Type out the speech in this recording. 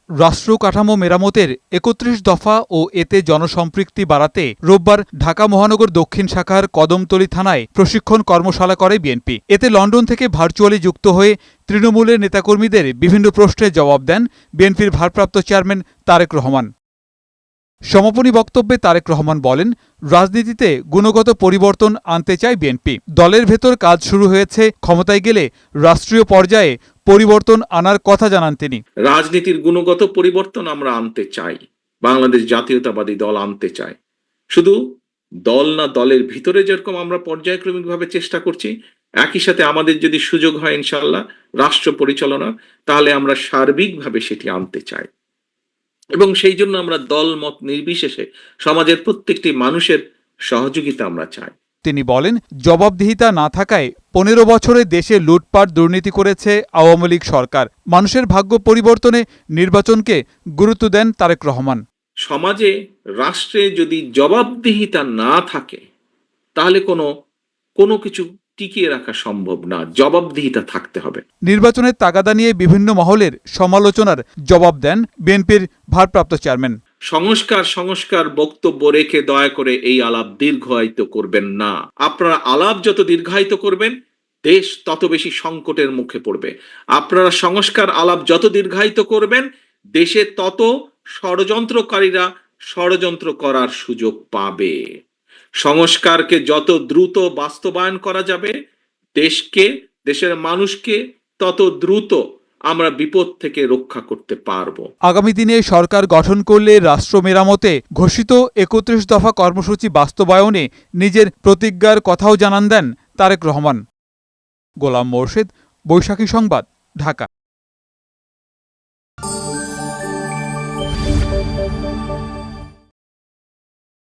রাষ্ট্র কাঠামো মেরামতের ৩১ দফা ও এতে জনসম্পৃক্তি বাড়াতে রোববার ঢাকা মহানগর দক্ষিণ শাখার কদমতলী থানায় প্রশিক্ষণ কর্মশালা করে বিএনপি। এতে লন্ডন থেকে ভার্চুয়ালি যুক্ত হয়ে তৃণমূলের নেতাকর্মীদের বিভিন্ন প্রশ্নের জবাব দেন বিএনপির ভারপ্রাপ্ত চেয়ারম্যান তারেক রহমান। সমাপনী বক্তব্যে তারেক রহমান বলেন, রাজনীতিতে গুণগত পরিবর্তন আনতে চায় বিএনপি। দলের ভেতর কাজ শুরু হয়েছে, ক্ষমতায় গেলে রাষ্ট্রীয় পর্যায়ে পরিবর্তন আনার কথা জানান তিনি। রাজনীতির গুণগত পরিবর্তন আমরা আনতে চাই, বাংলাদেশ জাতীয়তাবাদী দল আনতে চায়। শুধু দল না, দলের ভিতরে যেরকম আমরা পর্যায়ক্রমিকভাবে চেষ্টা করছি, একই সাথে আমাদের যদি সুযোগ হয় ইনশাআল্লাহ রাষ্ট্র পরিচালনা, তাহলে আমরা সার্বিকভাবে সেটি আনতে চাই এবং সেই জন্য আমরা দল মত নির্বিশেষে সমাজের প্রত্যেকটি মানুষের সহযোগিতা আমরা চাই। তিনি বলেন, জবাবদিহিতা না থাকায় ১৫ বছরে দেশে লুটপাট দুর্নীতি করেছে আওয়ামী লীগ সরকার। মানুষের ভাগ্য পরিবর্তনে নির্বাচনকে গুরুত্ব দেন তারেক রহমান। সমাজে, রাষ্ট্রে যদি জবাবদিহিতা না থাকে তাহলে কোনো কিছু টিকিয়ে রাখা সম্ভব না। জবাবদিহিতা থাকতে হবে। নির্বাচনের তাগাদা নিয়ে বিভিন্ন মহলের সমালোচনার জবাব দেন বিএনপির ভারপ্রাপ্ত চেয়ারম্যান। সংস্কার বক্তব্য রেখে দয়া করে এই আলাপ দীর্ঘায়িত করবেন না। আপনারা আলাপ যত দীর্ঘায়িত করবেন, দেশ তত বেশি সংকটের মুখে পড়বে। আপনারা সংস্কার আলাপ যত দীর্ঘায়িত করবেন, দেশে তত ষড়যন্ত্রকারীরা ষড়যন্ত্র করার সুযোগ পাবে। সংস্কারকে যত দ্রুত বাস্তবায়ন করা যাবে, দেশের মানুষকে তত দ্রুত আমরা বিপদ থেকে রক্ষা করতে পারবো। আগামী দিনে সরকার গঠন করলে রাষ্ট্র মেরামতে ঘোষিত ৩১ দফা কর্মসূচি বাস্তবায়নে নিজের প্রতিজ্ঞার কথাও জানান দেন তারেক রহমান। গোলাম মোর্শেদ, বৈশাখী সংবাদ, ঢাকা।